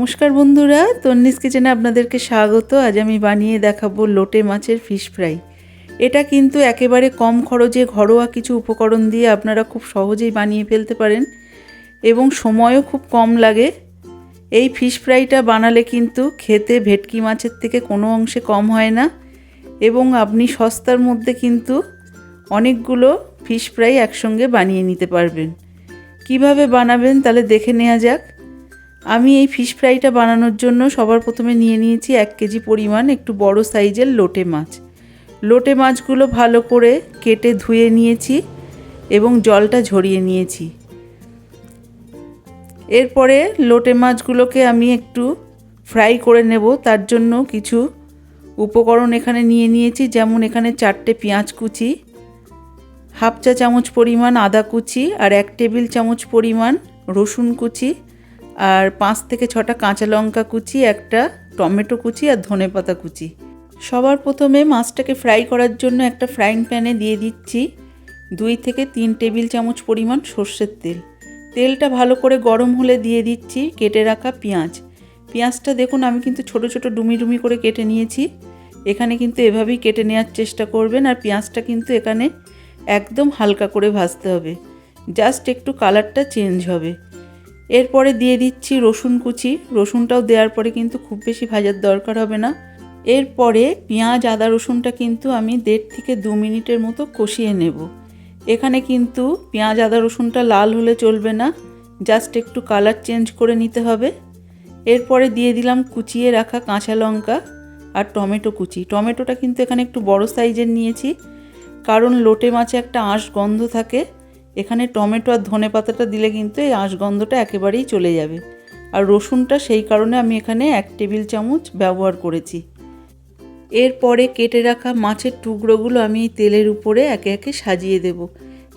নমস্কার বন্ধুরা, তন্নিস কিচেনে আপনাদেরকে স্বাগত। আজ আমি বানিয়ে দেখাবো লোটে মাছের ফিশ ফ্রাই। এটা কিন্তু একেবারে কম খরচে ঘরোয়া কিছু উপকরণ দিয়ে আপনারা খুব সহজেই বানিয়ে ফেলতে পারেন এবং সময়ও খুব কম লাগে। এই ফিশ ফ্রাইটা বানালে কিন্তু খেতে ভেটকি মাছের থেকে কোনো অংশে কম হয় না এবং আপনি সস্তার মধ্যে কিন্তু অনেকগুলো ফিশ ফ্রাই একসঙ্গে বানিয়ে নিতে পারবেন। কিভাবে বানাবেন তাহলে দেখে নেওয়া যাক। আমি এই ফিশ ফ্রাইটা বানানোর জন্য সবার প্রথমে নিয়ে নিয়েছি 1 কেজি পরিমাণ একটু বড় সাইজের লোটে মাছ। লোটে মাছগুলো ভালো করে কেটে ধুয়ে নিয়েছি এবং জলটা ঝরিয়ে নিয়েছি। এরপরে লোটে মাছগুলোকে আমি একটু ফ্রাই করে নেব। তার জন্য কিছু উপকরণ এখানে নিয়ে নিয়েছি, যেমন এখানে 4টে পেঁয়াজ কুচি, হাফ চা চামচ পরিমাণ আদা কুচি আর 1 টেবিল চামচ পরিমাণ রসুন কুচি আর 5 থেকে 6টা কাঁচা লঙ্কা কুচি, একটা টমেটো কুচি আর ধনেপাতা কুচি। সবার প্রথমে মাছটাকে ফ্রাই করার জন্য একটা ফ্রাইং প্যানে দিয়ে দিচ্ছি 2 থেকে 3 টেবিল চামচ পরিমাণ সর্ষের তেল। তেলটা ভালো করে গরম হলে দিয়ে দিচ্ছি কেটে রাখা পেঁয়াজ। পেঁয়াজটা দেখুন আমি কিন্তু ছোট ছোট ডুমি ডুমি করে কেটে নিয়েছি। এখানে কিন্তু এভাবেই কেটে নেওয়ার চেষ্টা করবেন। আর পেঁয়াজটা কিন্তু এখানে একদম হালকা করে ভাজতে হবে, জাস্ট একটু কালারটা চেঞ্জ হবে। এরপরে দিয়ে দিচ্ছি রসুন কুচি। রসুনটাও দেওয়ার পরে কিন্তু খুব বেশি ভাজার দরকার হবে না। এরপরে পেঁয়াজ আদা রসুনটা কিন্তু আমি 1.5 থেকে 2 মিনিটের মতো কষিয়ে নেব। এখানে কিন্তু পেঁয়াজ আদা রসুনটা লাল হলে চলবে না, জাস্ট একটু কালার চেঞ্জ করে নিতে হবে। এরপরে দিয়ে দিলাম কুচিয়ে রাখা কাঁচা লঙ্কা আর টমেটো কুচি। টমেটোটা কিন্তু এখানে একটু বড় সাইজের নিয়েছি, কারণ লোটে মাছে একটা আঁশ গন্ধ থাকে। এখানে টমেটো আর ধনেপাতাটা দিলে কিন্তু এই আঁশ গন্ধটা একেবারেই চলে যাবে। আর রসুনটা সেই কারণে আমি এখানে 1 টেবিল চামচ ব্যবহার করেছি। এরপরে কেটে রাখা মাছের টুকরোগুলো আমি এই তেলের উপরে একে একে সাজিয়ে দেব।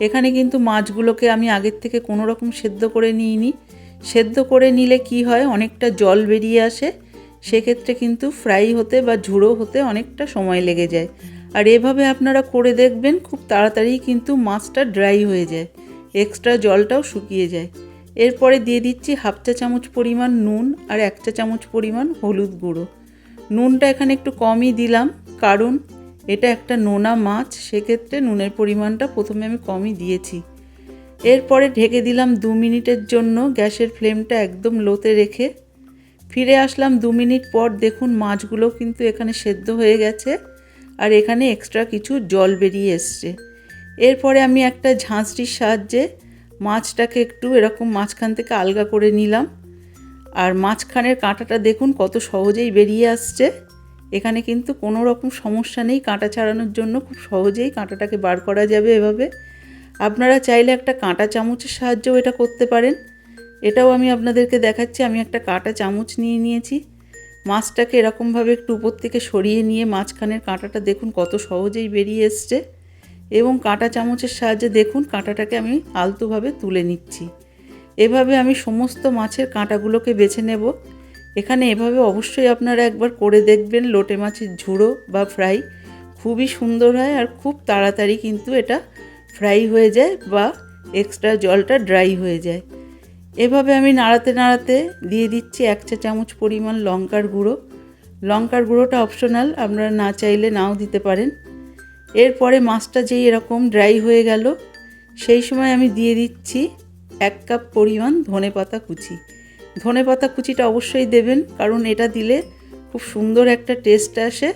এখানে কিন্তু মাছগুলোকে আমি আগের থেকে কোনো রকম সেদ্ধ করে নিইনি। সেদ্ধ করে নিলে কি হয়, অনেকটা জল বেরিয়ে আসে, সেক্ষেত্রে কিন্তু ফ্রাই হতে বা ঝুড়ো হতে অনেকটা সময় লেগে যায়। আর এভাবে আপনারা করে দেখবেন, খুব তাড়াতাড়ি কিন্তু মাছটা ড্রাই হয়ে যায়, এক্সট্রা জলটাও শুকিয়ে যায়। এরপরে দিয়ে দিচ্ছি হাফ চা চামচ পরিমাণ নুন আর 1 চা চামচ পরিমাণ হলুদ গুঁড়ো। নুনটা এখানে একটু কমই দিলাম, কারণ এটা একটা নোনা মাছ, সেক্ষেত্রে নুনের পরিমাণটা প্রথমে আমি কমই দিয়েছি। এরপরে ঢেকে দিলাম 2 মিনিটের জন্য, গ্যাসের ফ্লেমটা একদম লোতে রেখে। ফিরে আসলাম 2 মিনিট পর। দেখুন মাছগুলো কিন্তু এখানে সেদ্ধ হয়ে গেছে আর এখানে এক্সট্রা কিছু জল বেরিয়ে এসছে। এরপরে আমি একটা ঝাঁঝরির সাহায্যে মাছটাকে একটু এরকম মাঝখান থেকে আলগা করে নিলাম। আর মাঝখানের কাঁটাটা দেখুন কত সহজেই বেরিয়ে আসছে। এখানে কিন্তু কোনো রকম সমস্যা নেই, কাঁটা ছাড়ানোর জন্য খুব সহজেই কাঁটাটাকে বার করা যাবে এভাবে। আপনারা চাইলে একটা কাঁটা চামচের সাহায্যেও এটা করতে পারেন। এটাও আমি আপনাদেরকে দেখাচ্ছি। আমি একটা কাঁটা চামচ নিয়ে নিয়েছি। মাছটাকে এরকমভাবে একটু উপর থেকে সরিয়ে নিয়ে মাঝখানের কাঁটাটা দেখুন কত সহজেই বেরিয়ে এসছে এবং কাঁটা চামচের সাহায্যে দেখুন কাঁটাটাকে আমি আলতোভাবে তুলে নিচ্ছি। এভাবে আমি সমস্ত মাছের কাঁটাগুলোকে বেছে নেব। এখানে এভাবে অবশ্যই আপনারা একবার করে দেখবেন। লোটে মাছের ঝুড়ো বা ফ্রাই খুবই সুন্দর হয় আর খুব তাড়াতাড়ি কিন্তু এটা ফ্রাই হয়ে যায় বা এক্সট্রা জলটা ড্রাই হয়ে যায়। এভাবে আমি নাড়াতে নাড়াতে দিয়ে দিচ্ছি 1 চা চামচ পরিমাণ লঙ্কার গুঁড়ো। লঙ্কার গুঁড়োটা অপশনাল, আপনারা না চাইলে নাও দিতে পারেন। এরপরে মাছটা যেই এরকম ড্রাই হয়ে গেল, সেই সময় আমি দিয়ে দিচ্ছি 1 কাপ পরিমাণ ধনেপাতা কুচি। ধনেপাতা কুচিটা অবশ্যই দেবেন, কারণ এটা দিলে খুব সুন্দর একটা টেস্ট আসে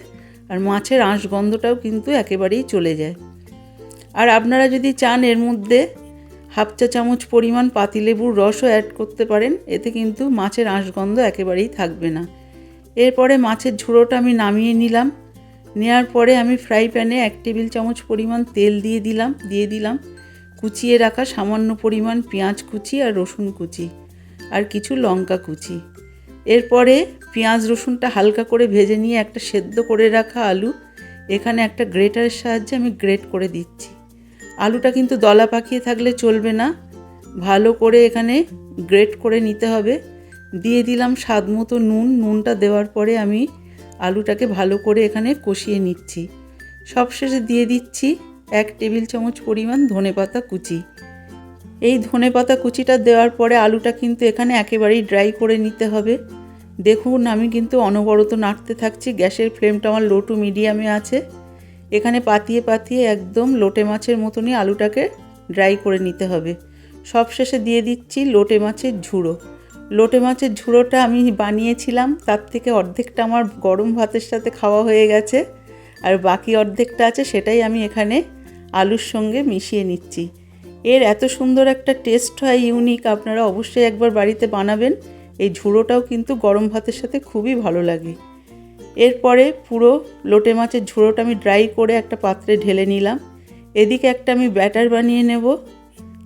আর মাছের আঁশ গন্ধটাও কিন্তু একেবারেই চলে যায়। আর আপনারা যদি চান এর মধ্যে হাফ চা চামচ পরিমাণ পাতিলেবুর রসও অ্যাড করতে পারেন, এতে কিন্তু মাছের আঁশ গন্ধ একেবারেই থাকবে না। এরপরে মাছের ঝুড়োটা আমি নামিয়ে নিলাম। নেওয়ার পরে আমি ফ্রাই প্যানে 1 টেবিল চামচ পরিমাণ তেল দিয়ে দিলাম কুচিয়ে রাখা সামান্য পরিমাণ পেঁয়াজ কুচি আর রসুন কুচি আর কিছু লঙ্কা কুচি। এরপরে পেঁয়াজ রসুনটা হালকা করে ভেজে নিয়ে একটা সেদ্ধ করে রাখা আলু এখানে একটা গ্রেটারের সাহায্যে আমি গ্রেট করে দিচ্ছি। আলুটা কিন্তু দলা পাকিয়ে থাকলে চলবে না, ভালো করে এখানে গ্রেট করে নিতে হবে। দিয়ে দিলাম স্বাদ মতো নুন। নুনটা দেওয়ার পরে আমি আলুটাকে ভালো করে এখানে কষিয়ে নিচ্ছি। সবশেষে দিয়ে দিচ্ছি 1 টেবিল চামচ পরিমাণ ধনেপাতা কুচি। এই ধনেপাতা কুচিটা দেওয়ার পরে আলুটা কিন্তু এখানে একেবারেই ড্রাই করে নিতে হবে, দেখুন আমি কিন্তু অনবরত নাড়তে থাকছি, গ্যাসের ফ্লেমটা আমার লো টু মিডিয়ামে আছে। এখানে পাতিয়ে পাতিয়ে একদম লোটে মাছের মতনই আলুটাকে ড্রাই করে নিতে হবে। সবশেষে দিয়ে দিচ্ছি লোটে মাছের ঝুড়ো। লোটে মাছের ঝুড়োটা আমি বানিয়েছিলাম, তার থেকে অর্ধেকটা আমার গরম ভাতের সাথে খাওয়া হয়ে গেছে, আর বাকি অর্ধেকটা আছে সেটাই আমি এখানে আলুর সঙ্গে মিশিয়ে নিচ্ছি। এর এত সুন্দর একটা টেস্ট হয়, ইউনিক, আপনারা অবশ্যই একবার বাড়িতে বানাবেন। এই ঝুড়োটাও কিন্তু গরম ভাতের সাথে খুবই ভালো লাগে। এরপরে পুরো লোটে মাছের ঝুড়োটা আমি ড্রাই করে একটা পাত্রে ঢেলে নিলাম। এদিকে একটা আমি ব্যাটার বানিয়ে নেব।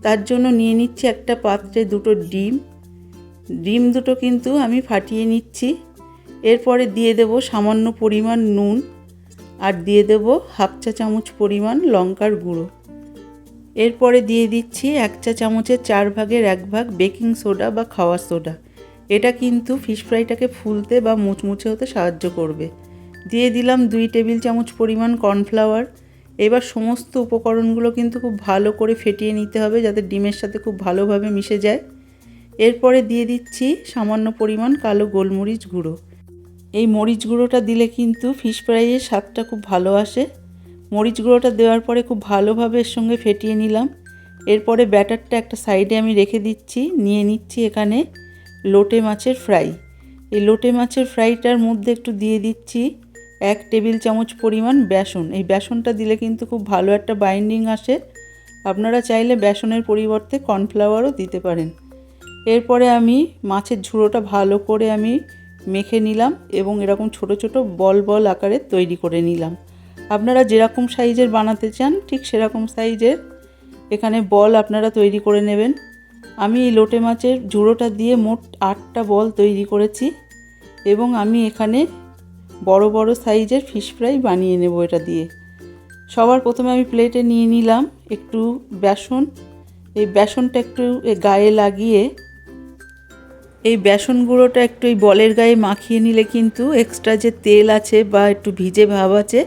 তার জন্য নিয়ে নিচ্ছি একটা পাত্রে দুটো ডিম দুটো কিন্তু আমি ফাটিয়ে নিচ্ছি। এরপরে দিয়ে দেব সামান্য পরিমাণ নুন, আর দিয়ে দেব হাফ চা চামচ পরিমাণ লঙ্কার গুঁড়ো। এরপরে দিয়ে দিচ্ছি 1 চা চামচের 4 ভাগের 1 ভাগ বেকিং সোডা বা খাওয়া সোডা। এটা কিন্তু ফিশ ফ্রাইটাকে ফুলতে বা মুচমুচে হতে সাহায্য করবে। দিয়ে দিলাম 2 টেবিল চামচ পরিমাণ কর্নফ্লাওয়ার। এবার সমস্ত উপকরণগুলো কিন্তু খুব ভালো করে ফেটিয়ে নিতে হবে, যাতে ডিমের সাথে খুব ভালোভাবে মিশে যায়। এরপরে দিয়ে দিচ্ছি সামান্য পরিমাণ কালো গোলমরিচ গুঁড়ো। এই মরিচ গুঁড়োটা দিলে কিন্তু ফিশ ফ্রাইয়ের স্বাদটা খুব ভালো আসে। মরিচ গুঁড়োটা দেওয়ার পরে খুব ভালোভাবে এর সঙ্গে ফেটিয়ে নিলাম। এরপরে ব্যাটারটা একটা সাইডে আমি রেখে দিচ্ছি। নিয়ে নিচ্ছি এখানে লোটে মাছের ফ্রাই। এই লোটে মাছের ফ্রাইটার মধ্যে একটু দিয়ে দিচ্ছি 1 টেবিল চামচ পরিমাণ বেসন। এই বেসনটা দিলে কিন্তু খুব ভালো একটা বাইন্ডিং আসে। আপনারা চাইলে বেসনের পরিবর্তে কর্নফ্লাওয়ারও দিতে পারেন। এরপরে আমি মাছের ঝুড়োটা ভালো করে আমি মেখে নিলাম এবং এরকম ছোট ছোট বল বল আকারে তৈরি করে নিলাম। আপনারা যেরকম সাইজের বানাতে চান ঠিক সেরকম সাইজের এখানে বল আপনারা তৈরি করে নেবেন। আমি এই লোটে মাছের ঝুড়োটা দিয়ে মোট 8টা বল তৈরি করেছি এবং আমি এখানে বড় বড় সাইজের ফিশ ফ্রাই বানিয়ে নেব এটা দিয়ে। সবার প্রথমে আমি প্লেটে নিয়ে নিলাম একটু বেসন। এই বেসনটা একটু গায়ে লাগিয়ে এই বেসন গুঁড়োটা একটু এই বলের গায়ে মাখিয়ে নিলে কিন্তু এক্সট্রা যে তেল আছে বা একটু ভিজে ভাব আছে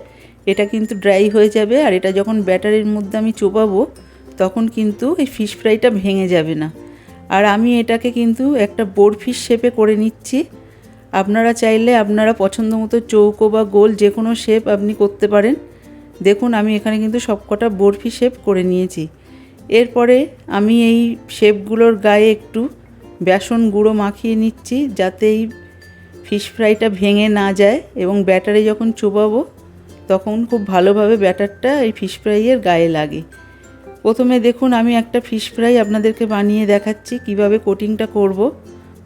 এটা কিন্তু ড্রাই হয়ে যাবে। আর এটা যখন ব্যাটারের মধ্যে আমি চোবাবো তখন কিন্তু এই ফিশ ফ্রাইটা ভেঙে যাবে না। আর আমি এটাকে কিন্তু একটা বরফির শেপে করে নিচ্ছি। আপনারা চাইলে আপনারা পছন্দ মতো চৌকো বা গোল যে কোনো শেপ আপনি করতে পারেন। দেখুন আমি এখানে কিন্তু সবকটা বরফি শেপ করে নিয়েছি। এরপরে আমি এই শেপগুলোর গায়ে একটু বেসন গুঁড়ো মাখিয়ে নিচ্ছি, যাতে এই ফিশ ফ্রাইটা ভেঙে না যায় এবং ব্যাটারে যখন চোবাবো তখন খুব ভালোভাবে ব্যাটারটা এই ফিশ ফ্রাইয়ের গায়ে লাগে। প্রথমে দেখুন আমি একটা ফিশ ফ্রাই আপনাদেরকে বানিয়ে দেখাচ্ছি কিভাবে কোটিংটা করব।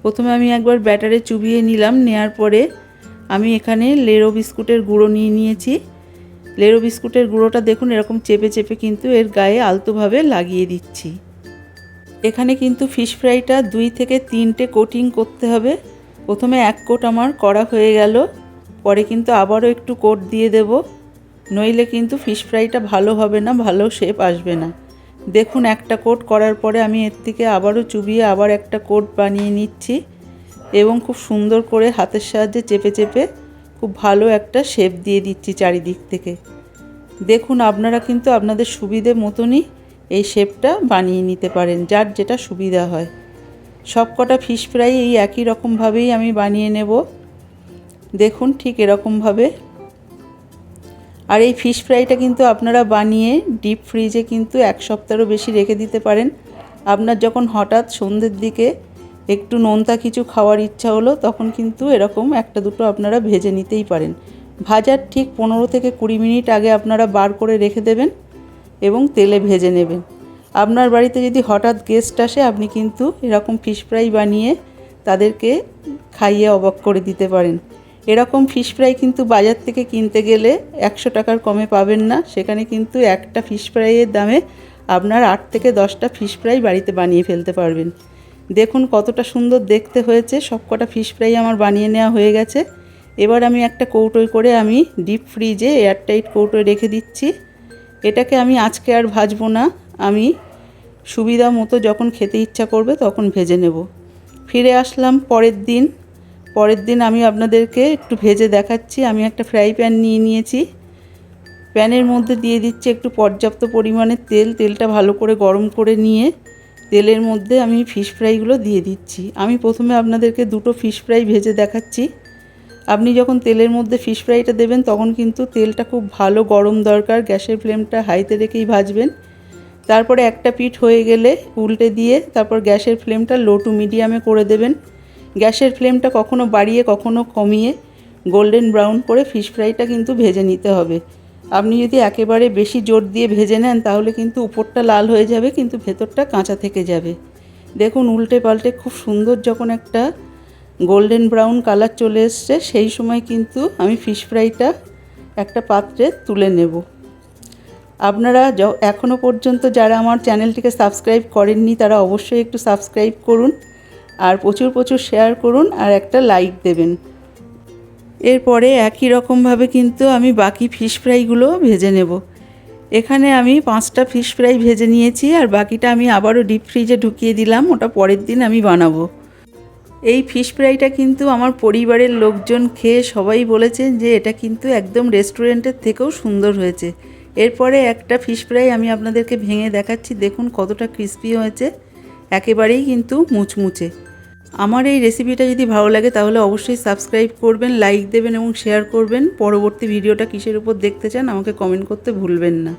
প্রথমে আমি একবার ব্যাটারে চুবিয়ে নিলাম। নেওয়ার পরে আমি এখানে লেরো বিস্কুটের গুঁড়ো নিয়ে নিয়েছি। লেরো বিস্কুটের গুঁড়োটা দেখুন এরকম চেপে চেপে কিন্তু এর গায়ে আলতোভাবে লাগিয়ে দিচ্ছি। এখানে কিন্তু ফিশ ফ্রাইটা 2 থেকে 3টে কোটিং করতে হবে। প্রথমে 1 কোট আমার করা হয়ে গেল, পরে কিন্তু আবারও একটু কোট দিয়ে দেব, নইলে কিন্তু ফিশ ফ্রাইটা ভালো হবে না, ভালো শেপ আসবে না। দেখুন একটা কোট করার পরে আমি এর থেকে আবারও চুবিয়ে আবার একটা কোট বানিয়ে নিচ্ছি এবং খুব সুন্দর করে হাতের সাহায্যে চেপে চেপে খুব ভালো একটা শেপ দিয়ে দিচ্ছি চারিদিক থেকে। দেখুন আপনারা কিন্তু আপনাদের সুবিধে মতনই এই শেপটা বানিয়ে নিতে পারেন, যার যেটা সুবিধা হয়। সব কটা ফিশ ফ্রাই এই একই রকমভাবেই আমি বানিয়ে নেব। দেখুন ঠিক এরকমভাবে। আর এই ফিশ ফ্রাইটা কিন্তু আপনারা বানিয়ে ডিপ ফ্রিজে কিন্তু 1 সপ্তাহেরও বেশি রেখে দিতে পারেন। আপনার যখন হঠাৎ সন্ধ্যের দিকে একটু নোনতা কিছু খাওয়ার ইচ্ছা হলো তখন কিন্তু এরকম একটা দুটো আপনারা ভেজে নিতেই পারেন। ভাজার ঠিক 15 থেকে 20 মিনিট আগে আপনারা বার করে রেখে দেবেন এবং তেলে ভেজে নেবেন। আপনার বাড়িতে যদি হঠাৎ গেস্ট আসে আপনি কিন্তু এরকম ফিশ ফ্রাই বানিয়ে তাদেরকে খাইয়ে অবাক করে দিতে পারেন। এরকম ফিশ ফ্রাই কিন্তু বাজার থেকে কিনতে গেলে 100 টাকার কমে পাবেন না। সেখানে কিন্তু একটা ফিশ ফ্রাইয়ের দামে আপনার 8 থেকে 10টা ফিশ ফ্রাই বাড়িতে বানিয়ে ফেলতে পারবেন। দেখুন কতটা সুন্দর দেখতে হয়েছে। সবকটা ফিশ ফ্রাই আমার বানিয়ে নেওয়া হয়ে গেছে। এবার আমি একটা কৌটোয় করে আমি ডিপ ফ্রিজে এয়ারটাইট কৌটোয় রেখে দিচ্ছি। এটাকে আমি আজকে আর ভাজবো না, আমি সুবিধা মতো যখন খেতে ইচ্ছা করবে তখন ভেজে নেব। ফিরে আসলাম পরের দিন আমি আপনাদেরকে একটু ভেজে দেখাচ্ছি। আমি একটা ফ্রাই প্যান নিয়ে নিয়েছি। প্যানের মধ্যে দিয়ে দিচ্ছি একটু পর্যাপ্ত পরিমাণে তেল। তেলটা ভালো করে গরম করে নিয়ে তেলের মধ্যে আমি ফিশ ফ্রাইগুলো দিয়ে দিচ্ছি। আমি প্রথমে আপনাদেরকে দুটো ফিশ ফ্রাই ভেজে দেখাচ্ছি। আপনি যখন তেলের মধ্যে ফিশ ফ্রাইটা দেবেন তখন কিন্তু তেলটা খুব ভালো গরম দরকার, গ্যাসের ফ্লেমটা হাইতে রেখেই ভাজবেন। তারপরে একটা পিঠ হয়ে গেলে উল্টে দিয়ে তারপর গ্যাসের ফ্লেমটা লো টু মিডিয়ামে করে দেবেন। গ্যাসের ফ্লেমটা কখনো বাড়িয়ে কখনো কমিয়ে গোল্ডেন ব্রাউন করে ফিশ ফ্রাইটা কিন্তু ভেজে নিতে হবে। আপনি যদি একেবারে বেশি জোর দিয়ে ভেজে নেন তাহলে কিন্তু উপরটা লাল হয়ে যাবে কিন্তু ভেতরটা কাঁচা থেকে যাবে। দেখুন উল্টে পাল্টে খুব সুন্দর যখন একটা গোল্ডেন ব্রাউন কালার চলে এসছে সেই সময় কিন্তু আমি ফিশ ফ্রাইটা একটা পাত্রে তুলে নেব। আপনারা এখনও পর্যন্ত যারা আমার চ্যানেলটিকে সাবস্ক্রাইব করেননি তারা অবশ্যই একটু সাবস্ক্রাইব করুন আর প্রচুর প্রচুর শেয়ার করুন আর একটা লাইক দেবেন। এরপরে একই রকমভাবে কিন্তু আমি বাকি ফিশ ফ্রাইগুলো ভেজে নেব। এখানে আমি 5টা ফিশ ফ্রাই ভেজে নিয়েছি আর বাকিটা আমি আবারও ডিপ ফ্রিজে ঢুকিয়ে দিলাম, ওটা পরের দিন আমি বানাবো। এই ফিশ ফ্রাইটা কিন্তু আমার পরিবারের লোকজন খেয়ে সবাই বলেছেন যে এটা কিন্তু একদম রেস্টুরেন্টের থেকেও সুন্দর হয়েছে। এরপরে একটা ফিশ ফ্রাই আমি আপনাদেরকে ভেঙে দেখাচ্ছি, দেখুন কতটা ক্রিস্পি হয়েছে, একেবারেই কিন্তু মুচমুচে। আমার এই রেসিপিটা যদি ভালো লাগে তাহলে অবশ্যই সাবস্ক্রাইব করবেন, লাইক দেবেন এবং শেয়ার করবেন। পরবর্তী ভিডিওটা কিসের উপর দেখতে চান আমাকে কমেন্ট করতে ভুলবেন না।